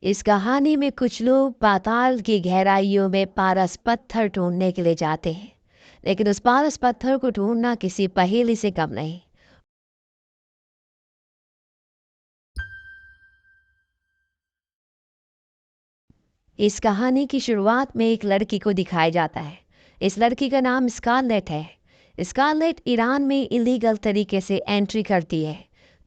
इस कहानी में कुछ लोग पाताल की गहराइयों में पारस पत्थर ढूंढने के लिए जाते हैं, लेकिन उस पारस पत्थर को ढूंढना किसी पहेली से कम नहीं। इस कहानी की शुरुआत में एक लड़की को दिखाया जाता है। इस लड़की का नाम स्कारलेट है। स्कारलेट ईरान में इलीगल तरीके से एंट्री करती है,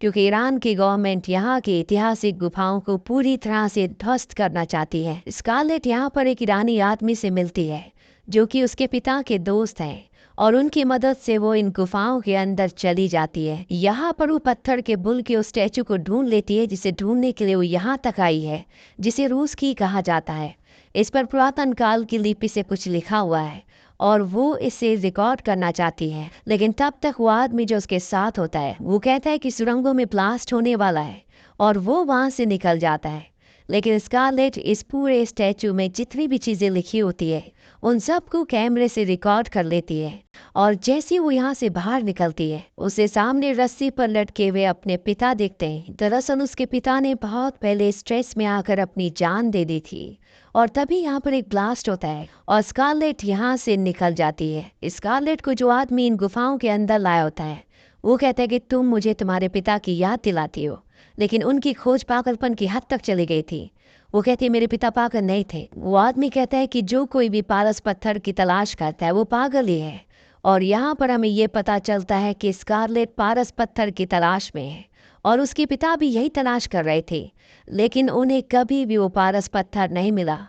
क्योंकि ईरान की गवर्नमेंट यहाँ की ऐतिहासिक गुफाओं को पूरी तरह से ध्वस्त करना चाहती है। स्कारलेट यहाँ पर एक ईरानी आदमी से मिलती है, जो कि उसके पिता के दोस्त हैं, और उनकी मदद से वो इन गुफाओं के अंदर चली जाती है। यहाँ पर वो पत्थर के बुल के उस स्टैचू को ढूंढ लेती है, जिसे ढूंढने के लिए वो यहाँ तक आई है, जिसे रूस की कहा जाता है। इस पर पुरातन काल की लिपि से कुछ लिखा हुआ है और वो इसे रिकॉर्ड करना चाहती है, लेकिन तब तक वो आदमी जो उसके साथ होता है वो कहता है कि सुरंगों में ब्लास्ट होने वाला है, और वो वहाँ से निकल जाता है। लेकिन स्कारलेट इस पूरे स्टैचू में जितनी भी चीज़ें लिखी होती है उन सबको कैमरे से रिकॉर्ड कर लेती है, और जैसे वो यहाँ से बाहर निकलती है उसे सामने रस्सी पर लटके हुए अपने पिता दिखते हैं। दरअसल उसके पिता ने बहुत पहले स्ट्रेस में आकर अपनी जान दे दी थी, और तभी यहाँ पर एक ब्लास्ट होता है और स्कारलेट यहाँ से निकल जाती है। स्कारलेट को जो आदमी इन गुफाओं के अंदर लाया होता है वो कहता है कि तुम मुझे तुम्हारे पिता की याद दिलाती हो, लेकिन उनकी खोज पागलपन की हद तक चली गई थी। वो कहती है मेरे पिता पागल नहीं थे। वो आदमी कहता है कि जो कोई भी पारस पत्थर की तलाश करता है वो पागल ही है, और यहाँ पर हमें ये पता चलता है कि स्कारलेट पारस पत्थर की तलाश में है, और उसके पिता भी यही तलाश कर रहे थे, लेकिन उन्हें कभी भी वो पारस पत्थर नहीं मिला।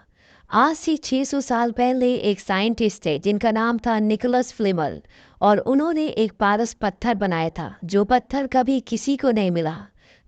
आज से 600 साल पहले एक साइंटिस्ट थे जिनका नाम था निकोलस फ्लेमल, और उन्होंने एक पारस पत्थर बनाया था, जो पत्थर कभी किसी को नहीं मिला।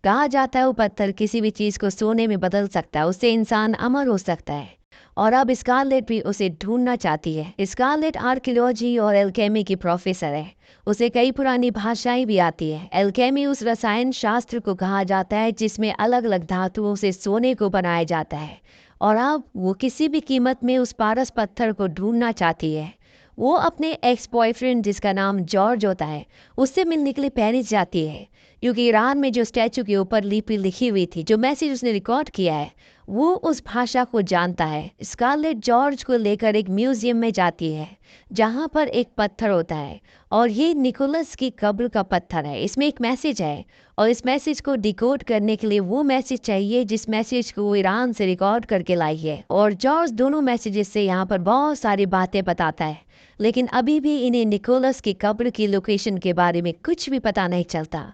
कहा जाता है वो पत्थर किसी भी चीज़ को सोने में बदल सकता है, उससे इंसान अमर हो सकता है, और अब स्कारलेट भी उसे ढूंढना चाहती है। स्कारलेट आर्कियोलॉजी और एल्केमी की प्रोफेसर है। उसे कई पुरानी भाषाएं भी आती है। एल्केमी उस रसायन शास्त्र को कहा जाता है जिसमें अलग अलग धातुओं से सोने को बनाया जाता है, और अब वो किसी भी कीमत में उस पारस पत्थर को ढूंढना चाहती है। वो अपने एक्स बॉयफ्रेंड जिसका नाम जॉर्ज होता है उससे मिलने के लिए पेरिस जाती है, क्योंकि ईरान में जो स्टैचू के ऊपर लिपि लिखी हुई थी, जो मैसेज उसने रिकॉर्ड किया है, वो उस भाषा को जानता है। स्कारलेट जॉर्ज को लेकर एक म्यूजियम में जाती है जहाँ पर एक पत्थर होता है, और ये निकोलस की कब्र का पत्थर है। इसमें एक मैसेज है, और इस मैसेज को डिकोड करने के लिए वो मैसेज चाहिए जिस मैसेज को वो ईरान से रिकॉर्ड करके लाई है। और जॉर्ज दोनों मैसेजेस से यहाँ पर बहुत सारी बातें बताता है, लेकिन अभी भी इन्हें निकोलस की कब्र की लोकेशन के बारे में कुछ भी पता नहीं चलता।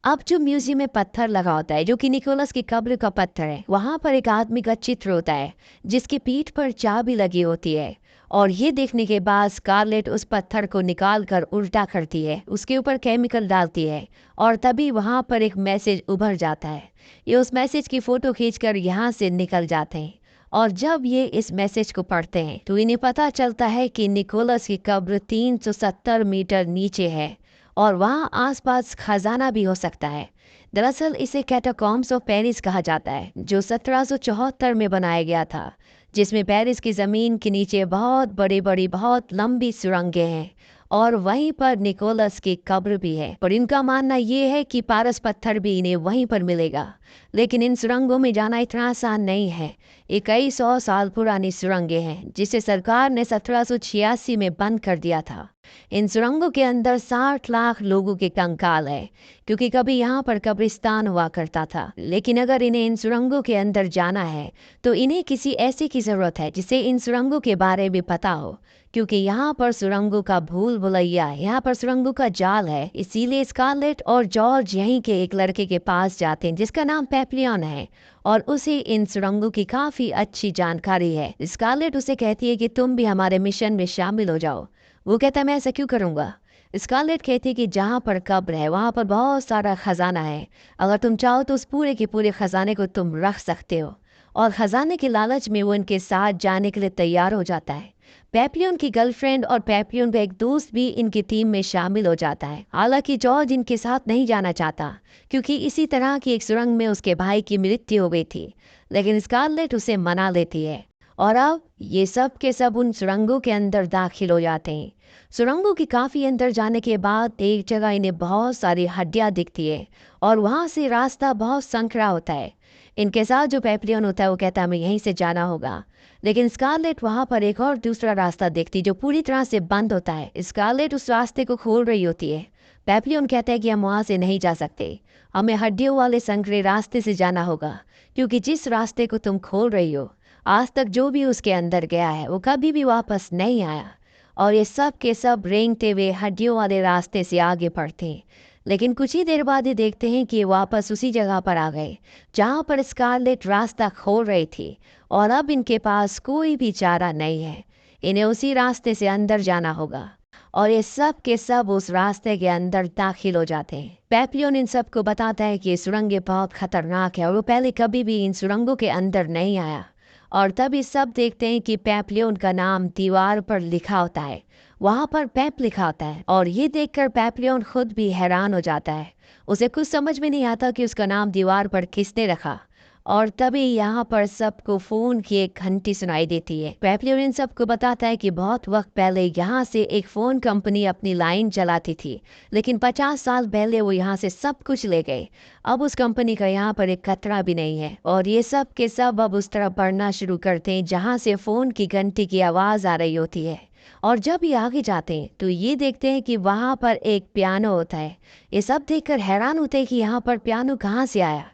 अब जो म्यूजियम में पत्थर लगा होता है, जो कि निकोलस की कब्र का पत्थर है, वहाँ पर एक आदमी का चित्र होता है जिसकी पीठ पर चाबी लगी होती है, और ये देखने के बाद स्कारलेट उस पत्थर को निकाल कर उल्टा करती है, उसके ऊपर केमिकल डालती है, और तभी वहाँ पर एक मैसेज उभर जाता है। ये उस मैसेज की फ़ोटो खींचकर यहाँ से निकल जाते हैं, और जब ये इस मैसेज को पढ़ते हैं तो इन्हें पता चलता है कि निकोलस की कब्र 370 मीटर नीचे है, और वहाँ आसपास खजाना भी हो सकता है। दरअसल इसे कैटाकॉम्ब्स ऑफ पेरिस कहा जाता है, जो 1774 में बनाया गया था, जिसमें पेरिस की ज़मीन के नीचे बहुत बड़ी बड़ी बहुत लंबी सुरंगें हैं, और वहीं पर निकोलस की कब्र भी है। पर इनका मानना ये है कि पारस पत्थर भी इन्हें वहीं पर मिलेगा, लेकिन इन सुरंगों में जाना इतना आसान नहीं है। ये कई 100 साल पुरानी सुरंगें हैं जिसे सरकार ने 1786 में बंद कर दिया था। इन सुरंगों के अंदर 60 लाख लोगों के कंकाल है, क्योंकि कभी यहाँ पर कब्रिस्तान हुआ करता था। लेकिन अगर इन्हें इन सुरंगों के अंदर जाना है तो इन्हें किसी ऐसे की ज़रूरत है जिसे इन सुरंगों के बारे में पता हो, क्योंकि यहाँ पर सुरंगों का भूल भुलैया है, यहाँ पर सुरंगों का जाल है। इसीलिए स्कारलेट और जॉर्ज यहीं के एक लड़के के पास जाते हैं जिसका नाम पेप्लियन है, और उसे इन सुरंगों की काफ़ी अच्छी जानकारी है। स्कारलेट उसे कहती है कि तुम भी हमारे मिशन में शामिल हो जाओ। वो कहता है मैं ऐसा क्यों करूँगा। स्कारलेट कहती है कि जहाँ पर कब्र है वहाँ पर बहुत सारा खजाना है, अगर तुम चाहो तो उस पूरे के पूरे खजाने को तुम रख सकते हो, और खजाने के लालच में वो इनके साथ जाने के लिए तैयार हो जाता है। पेप्लियन की गर्लफ्रेंड और पेप्लियन का एक दोस्त भी इनकी टीम में शामिल हो जाता है। हालांकि जॉर्ज इनके साथ नहीं जाना चाहता, क्योंकि इसी तरह की एक सुरंग में उसके भाई की मृत्यु हो गई थी, लेकिन स्कारलेट उसे मना लेती है, और अब ये सब के सब उन सुरंगों के अंदर दाखिल हो जाते हैं। सुरंगों की काफ़ी अंदर जाने के बाद एक जगह इन्हें बहुत सारी हड्डियाँ दिखती है, और वहाँ से रास्ता बहुत संकरा होता है। इनके साथ जो पेप्लियन होता है वो कहता है हमें यहीं से जाना होगा, लेकिन स्कारलेट वहाँ पर एक और दूसरा रास्ता देखती जो पूरी तरह से बंद होता है। स्कारलेट उस रास्ते को खोल रही होती है। पेप्लियन कहता है कि हम वहाँ से नहीं जा सकते, हमें हड्डियों वाले संकरे रास्ते से जाना होगा, क्योंकि जिस रास्ते को तुम खोल रही हो आज तक जो भी उसके अंदर गया है वो कभी भी वापस नहीं आया। और ये सब के सब रेंगते हुए हड्डियों वाले रास्ते से आगे बढ़ते हैं। लेकिन कुछ ही देर बाद ये देखते हैं कि ये वापस उसी जगह पर आ गए जहाँ पर स्कारलेट रास्ता खोल रही थी, और अब इनके पास कोई भी चारा नहीं है, इन्हें उसी रास्ते से अंदर जाना होगा। और ये सब के सब उस रास्ते के अंदर दाखिल हो जाते हैं। पेप्लियन इन सब को बताता है कि ये सुरंगें बहुत खतरनाक है और वो पहले कभी भी इन सुरंगों के अंदर नहीं आया। और तभी सब देखते हैं कि पेप्लियन का नाम दीवार पर लिखा होता है, वहाँ पर पेप लिखा होता है। और ये देखकर पेप्लियन खुद भी हैरान हो जाता है, उसे कुछ समझ में नहीं आता कि उसका नाम दीवार पर किसने रखा। और तभी यहाँ पर सबको फोन की एक घंटी सुनाई देती है। पेप्लियन इन सबको बताता है कि बहुत वक्त पहले यहाँ से एक फोन कंपनी अपनी लाइन चलाती थी, लेकिन 50 साल पहले वो यहाँ से सब कुछ ले गए। अब उस कंपनी का यहाँ पर एक खतरा भी नहीं है। और ये सब के सब अब उस तरफ बढ़ना शुरू करते हैं जहाँ से फोन की घंटी की आवाज़ आ रही होती है। और जब ये आगे जाते हैं तो ये देखते हैं कि वहाँ पर एक पियानो होता है। ये सब देखकर हैरान होते हैं कि यहाँ पर पियानो कहाँ से आया।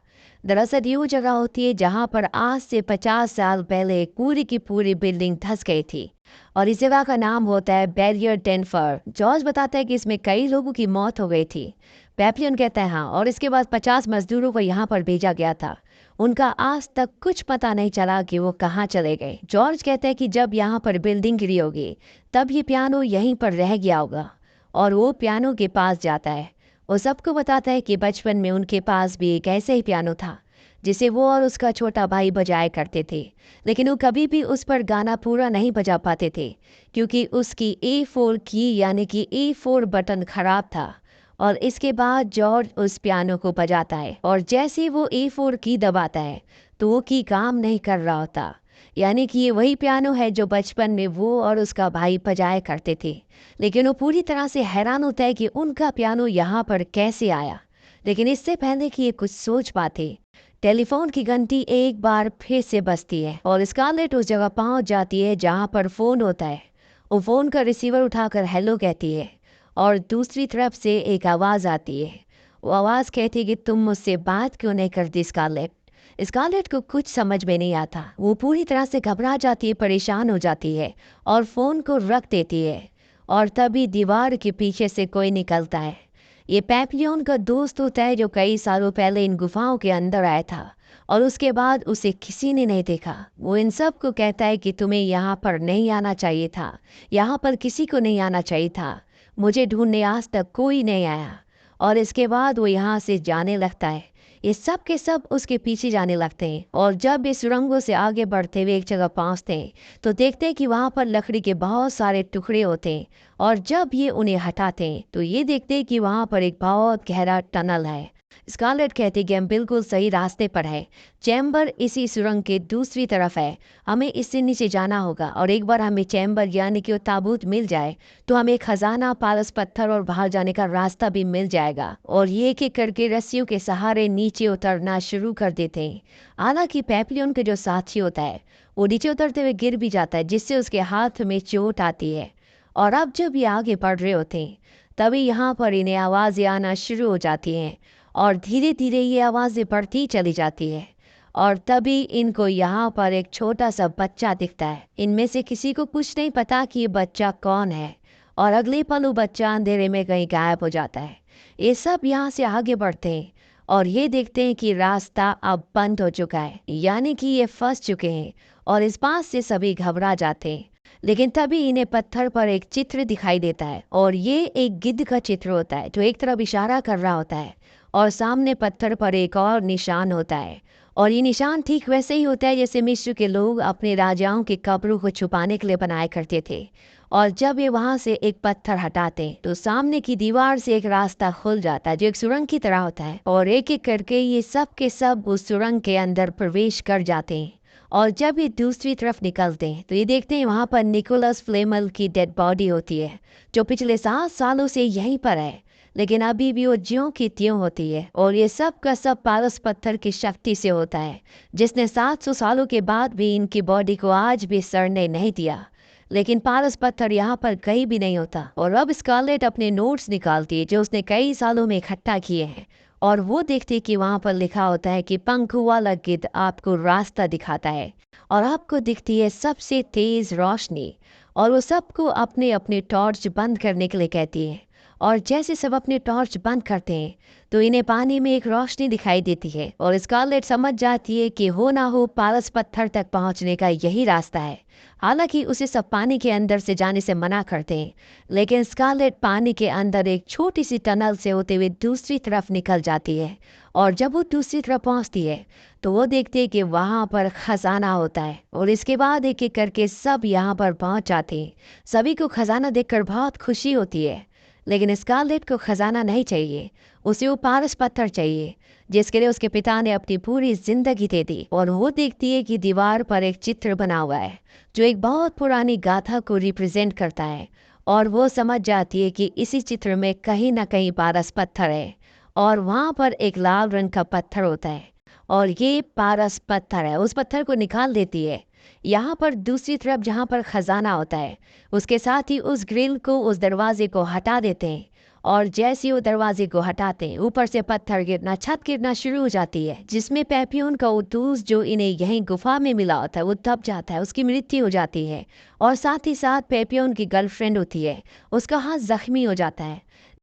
दरअसल ये वो जगह होती है जहाँ पर आज से 50 साल पहले पूरी की पूरी बिल्डिंग धंस गई थी, और इस जगह का नाम होता है बैरियर डेनफर। जॉर्ज बताता है कि इसमें कई लोगों की मौत हो गई थी। पेप्लियन कहता है हाँ, और इसके बाद 50 मजदूरों को यहाँ पर भेजा गया था, उनका आज तक कुछ पता नहीं चला कि वो कहाँ चले गए। जॉर्ज कहता है कि जब यहाँ पर बिल्डिंग गिरी होगी तब ये पियानो यहीं पर रह गया होगा। और वो पियानो के पास जाता है। वो सबको बताता है कि बचपन में उनके पास भी एक ऐसे ही पियानो था जिसे वो और उसका छोटा भाई बजाया करते थे, लेकिन वो कभी भी उस पर गाना पूरा नहीं बजा पाते थे क्योंकि उसकी A4 की यानी कि A4 बटन खराब था। और इसके बाद जॉर्ज उस पियानो को बजाता है, और जैसे ही वो A4 की दबाता है तो वो की काम नहीं कर रहा होता, यानी कि ये वही पियानो है जो बचपन में वो और उसका भाई बजाया करते थे। लेकिन वो पूरी तरह से हैरान होता है कि उनका पियानो यहाँ पर कैसे आया। लेकिन इससे पहले कि ये कुछ सोच पाते, टेलीफोन की घंटी एक बार फिर से बजती है और स्कारलेट उस जगह पहुंच जाती है जहां पर फोन होता है। वो फोन का रिसीवर उठाकर हेलो कहती है, और दूसरी तरफ से एक आवाज़ आती है। वो आवाज़ कहती है कि तुम मुझसे बात क्यों नहीं करती स्कारलेट। स्कारलेट को कुछ समझ में नहीं आता, वो पूरी तरह से घबरा जाती है, परेशान हो जाती है और फ़ोन को रख देती है। और तभी दीवार के पीछे से कोई निकलता है। ये पेप्लियन का दोस्त होता है जो कई सालों पहले इन गुफाओं के अंदर आया था, और उसके बाद उसे किसी ने नहीं देखा। वो इन सब को कहता है कि तुम्हें यहाँ पर नहीं आना चाहिए था, यहाँ पर किसी को नहीं आना चाहिए था, मुझे ढूंढने आज तक कोई नहीं आया। और इसके बाद वो यहाँ से जाने लगता है। ये सब के सब उसके पीछे जाने लगते हैं, और जब ये सुरंगों से आगे बढ़ते हुए एक जगह पहुँचते हैं तो देखते हैं कि वहाँ पर लकड़ी के बहुत सारे टुकड़े होते हैं। और जब ये उन्हें हटाते हैं तो ये देखते हैं कि वहाँ पर एक बहुत गहरा टनल है। स्कारलेट कहती है कि हम बिल्कुल सही रास्ते पर है, चैम्बर इसी सुरंग के दूसरी तरफ है, हमें इससे नीचे जाना होगा। और एक बार हमें चैम्बर यानी कि वो ताबूत मिल जाए तो हमें खजाना, पारस पत्थर और बाहर जाने का रास्ता भी मिल जाएगा। और ये एक एक करके रस्सियों के सहारे नीचे उतरना शुरू कर देते हैं। हालांकि पेप्लियन के जो साथी होता है वो नीचे उतरते हुए गिर भी जाता है, जिससे उसके हाथ में चोट आती है। और अब जब ये आगे बढ़ रहे होते हैं तभी यहाँ पर इन्हें आवाज़ें आना शुरू हो जाती हैं, और धीरे धीरे ये आवाज़ें बढ़ती चली जाती है। और तभी इनको यहाँ पर एक छोटा सा बच्चा दिखता है। इनमें से किसी को कुछ नहीं पता कि ये बच्चा कौन है, और अगले पल वो बच्चा अंधेरे में कहीं गायब हो जाता है। ये सब यहाँ से आगे बढ़ते हैं और ये देखते हैं कि रास्ता अब बंद हो चुका है, यानी कि ये फंस चुके हैं। और इस बात से सभी घबरा जाते हैं। लेकिन तभी इन्हें पत्थर पर एक चित्र दिखाई देता है, और ये एक गिद्ध का चित्र होता है जो एक तरफ इशारा कर रहा होता है, और सामने पत्थर पर एक और निशान होता है। और ये निशान ठीक वैसे ही होता है जैसे मिस्र के लोग अपने राजाओं के कब्रों को छुपाने के लिए बनाया करते थे। और जब ये वहाँ से एक पत्थर हटाते तो सामने की दीवार से एक रास्ता खुल जाता है जो एक सुरंग की तरह होता है, और एक एक करके ये सब के सब उस सुरंग के अंदर प्रवेश कर जाते हैं। और जब ये दूसरी तरफ निकलते हैं तो ये देखते हैं वहाँ पर निकोलस फ्लेमल की डेड बॉडी होती है, जो पिछले 7 सालों से यहीं पर है। लेकिन अभी भी वो ज्यों की त्यों होती है। और ये सब का सब पारस पत्थर की शक्ति से होता है, जिसने 700 सालों के बाद भी इनकी बॉडी को आज भी सड़ने नहीं दिया। लेकिन पारस पत्थर यहाँ पर कहीं भी नहीं होता। और अब स्कारलेट अपने नोट्स निकालती है जो उसने कई सालों में इकट्ठा किए हैं, और वो देखती कि वहाँ पर लिखा होता है कि पंख वाला गिद्ध आपको रास्ता दिखाता है। और आपको दिखती है सबसे तेज रोशनी, और वो सबको अपने अपने टॉर्च बंद करने के लिए कहती है। और जैसे सब अपने टॉर्च बंद करते हैं तो इन्हें पानी में एक रोशनी दिखाई देती है, और स्कारलेट समझ जाती है कि हो ना हो पारस पत्थर तक पहुंचने का यही रास्ता है। हालांकि उसे सब पानी के अंदर से जाने से मना करते हैं, लेकिन स्कारलेट पानी के अंदर एक छोटी सी टनल से होते हुए दूसरी तरफ निकल जाती है। और जब वो दूसरी तरफ पहुंचती है तो वो देखते हैं कि वहाँ पर खजाना होता है। और इसके बाद एक एक करके सब यहाँ पर पहुंच जाते हैं। सभी को खजाना देखकर बहुत खुशी होती है, लेकिन स्कारलेट को खजाना नहीं चाहिए, उसे वो पारस पत्थर चाहिए जिसके लिए उसके पिता ने अपनी पूरी जिंदगी दे दी। और वो देखती है कि दीवार पर एक चित्र बना हुआ है जो एक बहुत पुरानी गाथा को रिप्रेजेंट करता है। और वो समझ जाती है कि इसी चित्र में कहीं ना कहीं पारस पत्थर है, और वहाँ पर एक लाल रंग का पत्थर होता है, और ये पारस पत्थर है। उस पत्थर को निकाल देती है। यहाँ पर दूसरी तरफ जहाँ पर खजाना होता है, उसके साथ ही उस ग्रिल को, उस दरवाजे को हटा देते हैं। और जैसे वो दरवाजे को हटाते हैं ऊपर से पत्थर गिरना, छत गिरना शुरू हो जाती है, जिसमें पेपियोन का उतूस जो इन्हें यहीं गुफा में मिला होता है वो दब जाता है, उसकी मृत्यु हो जाती है। और साथ ही साथ पेपियोन की गर्लफ्रेंड होती है, उसका हाथ जख्मी हो जाता है।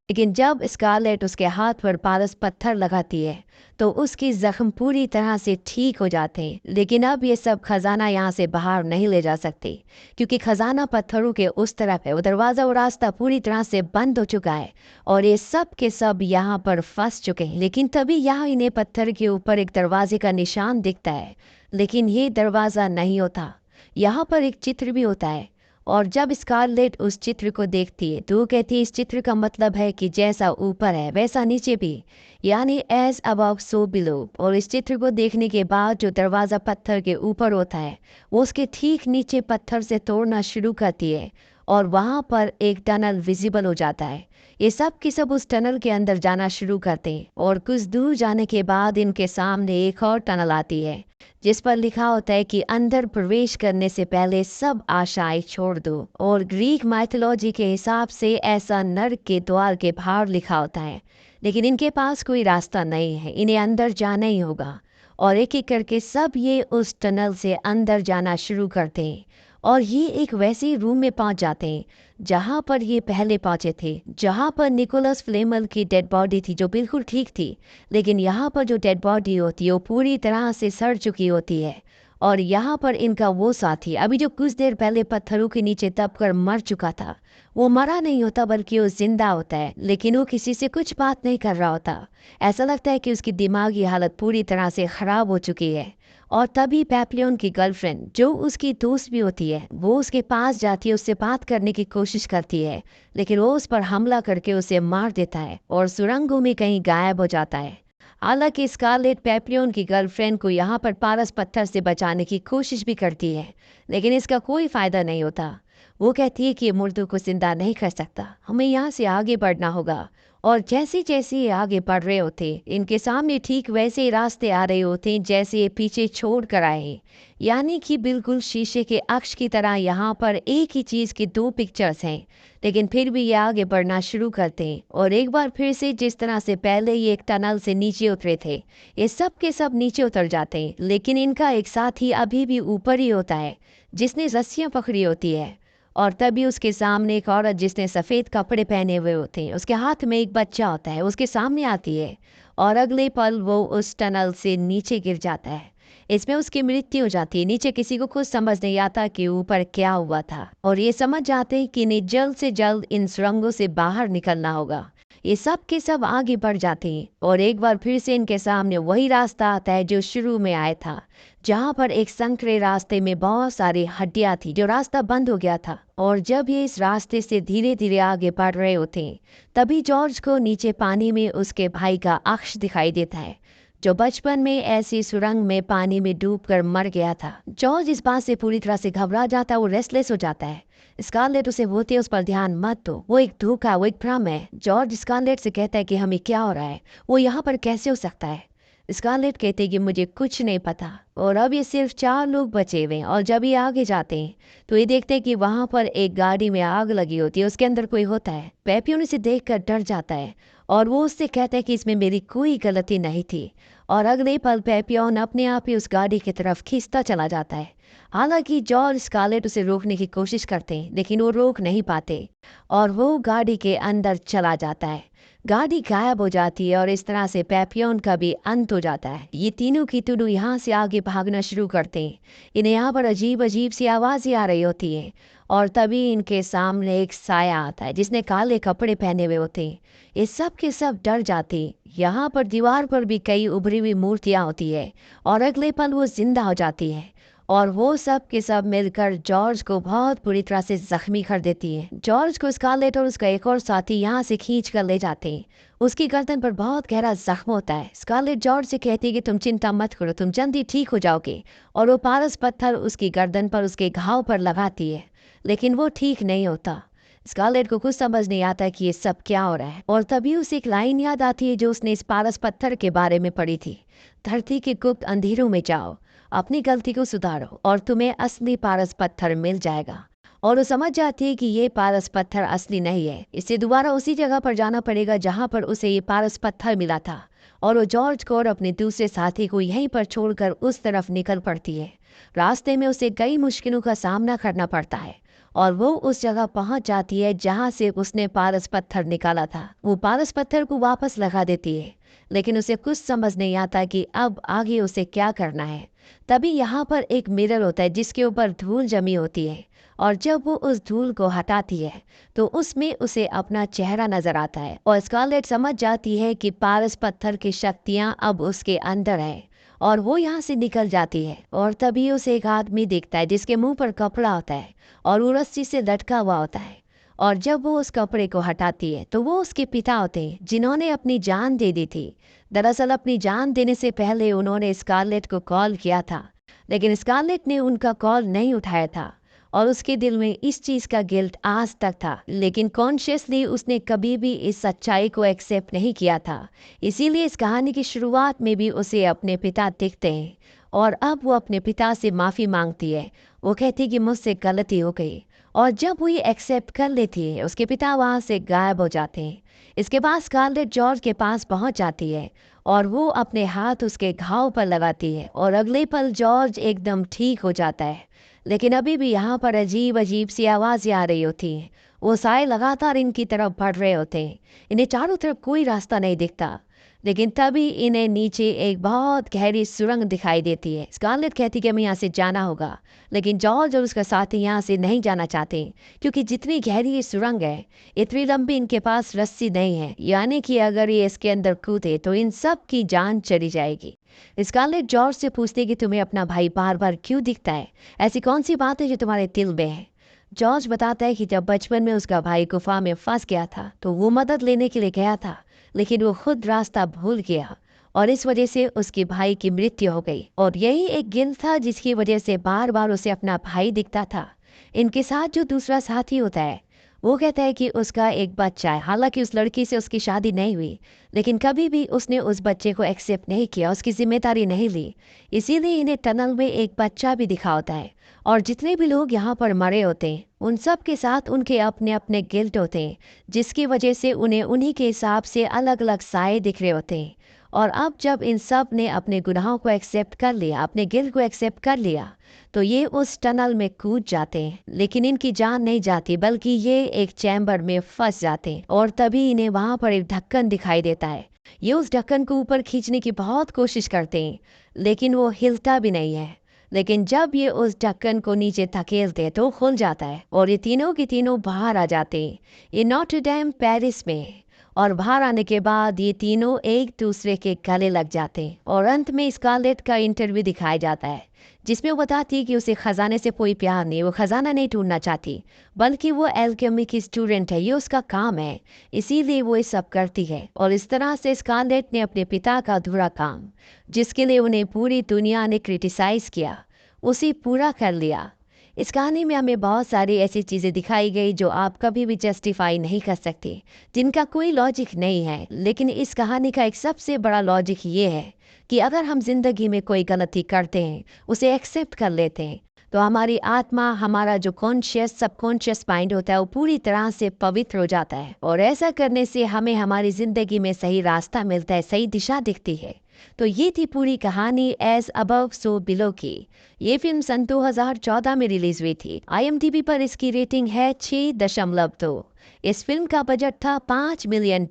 लेकिन जब स्कारलेट उसके हाथ पर पारस पत्थर लगाती है तो उसकी जख्म पूरी तरह से ठीक हो जाते हैं। लेकिन अब ये सब खजाना यहाँ से बाहर नहीं ले जा सकते, क्योंकि खजाना पत्थरों के उस तरफ है। वो दरवाज़ा और रास्ता पूरी तरह से बंद हो चुका है, और ये सब के सब यहाँ पर फंस चुके हैं। लेकिन तभी यहाँ इन्हें पत्थर के ऊपर एक दरवाजे का निशान दिखता है, लेकिन ये दरवाज़ा नहीं होता। यहाँ पर एक चित्र भी होता है, और जब स्कारलेट उस चित्र को देखती है तो वो कहती है इस चित्र का मतलब है कि जैसा ऊपर है वैसा नीचे भी, यानी एज अबव सो बिलो। और इस चित्र को देखने के बाद जो दरवाज़ा पत्थर के ऊपर होता है वो उसके ठीक नीचे पत्थर से तोड़ना शुरू करती है, और वहाँ पर एक टनल विजिबल हो जाता है। ये सब की सब उस टनल के अंदर जाना शुरू करते हैं, और कुछ दूर जाने के बाद इनके सामने एक और टनल आती है जिस पर लिखा होता है कि अंदर प्रवेश करने से पहले सब आशाएं छोड़ दो। और ग्रीक माइथोलॉजी के हिसाब से ऐसा नर्क के द्वार के बाहर लिखा होता है, लेकिन इनके पास कोई रास्ता नहीं है, इन्हें अंदर जाना ही होगा। और एक एक करके सब ये उस टनल से अंदर जाना शुरू करते हैं, और ये एक वैसे रूम में पहुंच जाते हैं जहां पर ये पहले पहुंचे थे, जहां पर निकोलस फ्लेमल की डेड बॉडी थी जो बिल्कुल ठीक थी। लेकिन यहाँ पर जो डेड बॉडी होती है वो पूरी तरह से सड़ चुकी होती है। और यहाँ पर इनका वो साथी अभी जो कुछ देर पहले पत्थरों के नीचे दबकर मर चुका था, वो मरा नहीं होता बल्कि वो जिंदा होता है, लेकिन वो किसी से कुछ बात नहीं कर रहा होता। ऐसा लगता है कि उसकी दिमागी हालत पूरी तरह से खराब हो चुकी है। और तभी पेप्लियन की गर्लफ्रेंड जो उसकी दोस्त भी होती है वो उसके पास जाती है, उससे बात करने की कोशिश करती है, लेकिन वो उस पर हमला करके उसे मार देता है और सुरंगों में कहीं गायब हो जाता है। हालांकि स्कारलेट पेप्लियन की गर्लफ्रेंड को यहाँ पर पारस पत्थर से बचाने की कोशिश भी करती है, लेकिन इसका कोई फायदा नहीं होता। वो कहती है कि ये मुर्दों को जिंदा नहीं कर सकता, हमें यहाँ से आगे बढ़ना होगा। और जैसे जैसे ये आगे बढ़ रहे होते इनके सामने ठीक वैसे ही रास्ते आ रहे होते जैसे ये पीछे छोड़ कर आए, यानी कि बिल्कुल शीशे के अक्ष की तरह यहाँ पर एक ही चीज़ की दो पिक्चर्स हैं। लेकिन फिर भी ये आगे बढ़ना शुरू करते हैं, और एक बार फिर से जिस तरह से पहले ये एक टनल से नीचे उतरे थे ये सब के सब नीचे उतर जाते हैं। लेकिन इनका एक साथी अभी भी ऊपर ही होता है जिसने रस्सियाँ पकड़ी होती है। और तभी उसके सामने एक औरत जिसने सफ़ेद कपड़े पहने हुए होते हैं, उसके हाथ में एक बच्चा होता है, उसके सामने आती है, और अगले पल वो उस टनल से नीचे गिर जाता है। इसमें उसकी मृत्यु हो जाती है। नीचे किसी को कुछ समझ नहीं आता कि ऊपर क्या हुआ था, और ये समझ जाते हैं कि इन्हें जल्द से जल्द इन सुरंगों से बाहर निकलना होगा। ये सब के सब आगे बढ़ जाते हैं, और एक बार फिर से इनके सामने वही रास्ता आता है जो शुरू में आया था, जहाँ पर एक संकरे रास्ते में बहुत सारी हड्डियाँ थी, जो रास्ता बंद हो गया था। और जब ये इस रास्ते से धीरे धीरे आगे बढ़ रहे होते हैं तभी जॉर्ज को नीचे पानी में उसके भाई का अक्ष दिखाई देता है, जो बचपन में ऐसी सुरंग में पानी में डूबकर मर गया था। जॉर्ज इस बात से पूरी तरह से घबरा जाता है, वो रेस्टलेस हो जाता है। स्कारलेट उसे बोलती है उस पर ध्यान मत दो, वो एक धोखा, वो एक भ्रम है। जॉर्ज स्कारलेट से कहता है कि हमें क्या हो रहा है, वो यहाँ पर कैसे हो सकता है। स्कारलेट कहते हैं कि मुझे कुछ नहीं पता, और अब ये सिर्फ 4 लोग बचे हुए हैं। और जब ये आगे जाते हैं तो ये देखते हैं कि वहाँ पर एक गाड़ी में आग लगी होती है, उसके अंदर कोई होता है। पेपियोन इसे देखकर डर जाता है और वो उससे कहता है कि इसमें मेरी कोई गलती नहीं थी। और अगले पल पेपियोन अपने आप ही उस गाड़ी की तरफ खींचता चला जाता है। हालांकि जॉर्ज स्कारलेट उसे रोकने की कोशिश करते हैं, लेकिन वो रोक नहीं पाते और वो गाड़ी के अंदर चला जाता है। गाड़ी गायब हो जाती है और इस तरह से पेपियोन का भी अंत हो जाता है। ये तीनों की तीनों यहाँ से आगे भागना शुरू करते हैं। इन्हें यहाँ पर अजीब अजीब सी आवाज़ें आ रही होती हैं और तभी इनके सामने एक साया आता है जिसने काले कपड़े पहने हुए होते हैं। ये सब के सब डर जाते हैं। यहाँ पर दीवार पर भी कई उभरी हुई मूर्तियाँ होती है और अगले पल वो जिंदा हो जाती है और वो सब के सब मिलकर जॉर्ज को बहुत बुरी तरह से जख्मी कर देती है। जॉर्ज को स्कारलेट और उसका एक और साथी यहाँ से खींच कर ले जाते हैं। उसकी गर्दन पर बहुत गहरा जख्म होता है। स्कारलेट जॉर्ज से कहती है कि तुम चिंता मत करो, तुम जल्दी ठीक हो जाओगे। और वो पारस पत्थर उसकी गर्दन पर उसके घाव पर लगाती है, लेकिन वो ठीक नहीं होता। स्कारलेट को कुछ समझ नहीं आता कि ये सब क्या हो रहा है और तभी उसे एक लाइन याद आती है जो उसने इस पारस पत्थर के बारे में पढ़ी थी। धरती के गुप्त अंधेरों में जाओ, अपनी गलती को सुधारो और तुम्हें असली पारस पत्थर मिल जाएगा। और वो समझ जाती है कि ये पारस पत्थर असली नहीं है, इसे दोबारा उसी जगह पर जाना पड़ेगा जहाँ पर उसे ये पारस पत्थर मिला था। और वो जॉर्ज को और अपने दूसरे साथी को यहीं पर छोड़कर उस तरफ निकल पड़ती है। रास्ते में उसे कई मुश्किलों का सामना करना पड़ता है और वो उस जगह पहुंच जाती है जहां से उसने पारस पत्थर निकाला था। वो पारस पत्थर को वापस लगा देती है, लेकिन उसे कुछ समझ नहीं आता कि अब आगे उसे क्या करना है। तभी यहाँ पर एक मिरर होता है जिसके ऊपर धूल जमी होती है और जब वो उस धूल को हटाती है तो उसमें उसे अपना चेहरा नजर आता है और स्कारलेट समझ जाती है कि पारस पत्थर की शक्तियाँ अब उसके अंदर है और वो यहाँ से निकल जाती है। और तभी उसे एक आदमी दिखता है जिसके मुंह पर कपड़ा होता है और वो रस्सी से लटका हुआ होता है। और जब वो उस कपड़े को हटाती है तो वो उसके पिता होते हैं जिन्होंने अपनी जान दे दी थी। दरअसल अपनी जान देने से पहले उन्होंने स्कारलेट को कॉल किया था, लेकिन स्कारलेट ने उनका कॉल नहीं उठाया था और उसके दिल में इस चीज़ का गिल्ट आज तक था, लेकिन कॉन्शियसली उसने कभी भी इस सच्चाई को एक्सेप्ट नहीं किया था। इसीलिए इस कहानी की शुरुआत में भी उसे अपने पिता दिखते हैं और अब वो अपने पिता से माफ़ी मांगती है। वो कहती कि मुझसे गलती हो गई और जब वो ये एक्सेप्ट कर लेती है उसके पिता वहाँ से गायब हो जाते हैं। इसके बाद स्कारलेट जॉर्ज के पास पहुँच जाती है और वो अपने हाथ उसके घाव पर लगाती है और अगले पल जॉर्ज एकदम ठीक हो जाता है। लेकिन अभी भी यहाँ पर अजीब अजीब सी आवाज़ें आ रही होती हैं। वो साए लगातार इनकी तरफ बढ़ रहे होते हैं। इन्हें चारों तरफ कोई रास्ता नहीं दिखता, लेकिन तभी इन्हें नीचे एक बहुत गहरी सुरंग दिखाई देती है। स्कारलेट कहती कि हमें यहाँ से जाना होगा, लेकिन जॉर्ज और उसका साथी यहाँ से नहीं जाना चाहते क्योंकि जितनी गहरी ये सुरंग है इतनी लंबी इनके पास रस्सी नहीं है, यानी कि अगर ये इसके अंदर कूदे तो इन सब की जान चली जाएगी। स्कारलेट जॉर्ज से पूछती कि तुम्हें अपना भाई बार बार क्यों दिखता है, ऐसी कौन सी बात है जो तुम्हारे दिल में है। जॉर्ज बताता है कि जब बचपन में उसका भाई गुफा में फंस गया था तो वो मदद लेने के लिए गया था, लेकिन वो खुद रास्ता भूल गया और इस वजह से उसके भाई की मृत्यु हो गई। और यही एक गिल्ट था जिसकी वजह से बार बार उसे अपना भाई दिखता था। इनके साथ जो दूसरा साथी होता है वो कहता है कि उसका एक बच्चा है। हालांकि उस लड़की से उसकी शादी नहीं हुई, लेकिन कभी भी उसने उस बच्चे को एक्सेप्ट नहीं किया, उसकी जिम्मेदारी नहीं ली। इसीलिए इन्हें टनल में एक बच्चा भी दिखा होता है और जितने भी लोग यहाँ पर मरे होते हैं उन सब के साथ उनके अपने अपने गिल्ट होते हैं, जिसकी वजह से उन्हें उन्हीं के हिसाब से अलग अलग साए दिख रहे होते हैं। और अब जब इन सब ने अपने गुनाहों को एक्सेप्ट कर लिया, अपने गिल्ट को एक्सेप्ट कर लिया, तो ये उस टनल में कूद जाते हैं, लेकिन इनकी जान नहीं जाती बल्कि ये एक चैम्बर में फंस जाते हैं। और तभी इन्हें वहाँ पर एक ढक्कन दिखाई देता है। ये उस ढक्कन को ऊपर खींचने की बहुत कोशिश करते हैं, लेकिन वो हिलता भी नहीं है। लेकिन जब ये उस ढक्कन को नीचे धकेलते तो खुल जाता है और ये तीनों के तीनों बाहर आ जाते हैं। ये नोटर डेम पेरिस में, और बाहर आने के बाद ये तीनों एक दूसरे के गले लग जाते हैं। और अंत में स्कारलेट का इंटरव्यू दिखाया जाता है जिसमें वो बताती है कि उसे खजाने से कोई प्यार नहीं, वो खजाना नहीं ढूंढना चाहती, बल्कि वो एल्केमी की स्टूडेंट है, ये उसका काम है, इसीलिए वो ये सब करती है। और इस तरह से स्कारलेट ने अपने पिता का अधूरा काम, जिसके लिए उन्हें पूरी दुनिया ने क्रिटिसाइज किया, उसे पूरा कर लिया। इस कहानी में हमें बहुत सारी ऐसी चीज़ें दिखाई गई जो आप कभी भी जस्टिफाई नहीं कर सकते, जिनका कोई लॉजिक नहीं है। लेकिन इस कहानी का एक सबसे बड़ा लॉजिक ये है कि अगर हम जिंदगी में कोई गलती करते हैं, उसे एक्सेप्ट कर लेते हैं, तो हमारी आत्मा, हमारा जो कॉन्शियस सबकॉन्शियस माइंड होता है, वो पूरी तरह से पवित्र हो जाता है। और ऐसा करने से हमें हमारी ज़िंदगी में सही रास्ता मिलता है, सही दिशा दिखती है। तो ये थी पूरी कहानी एज अबव सो बिलो की। ये फिल्म सन 2014 में रिलीज हुई थी। IMDb पर इसकी रेटिंग है 6.2। इस फिल्म का बजट था $5 मिलियन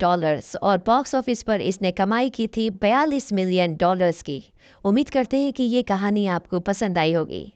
और बॉक्स ऑफिस पर इसने कमाई की थी $42 मिलियन की। उम्मीद करते हैं कि ये कहानी आपको पसंद आई होगी।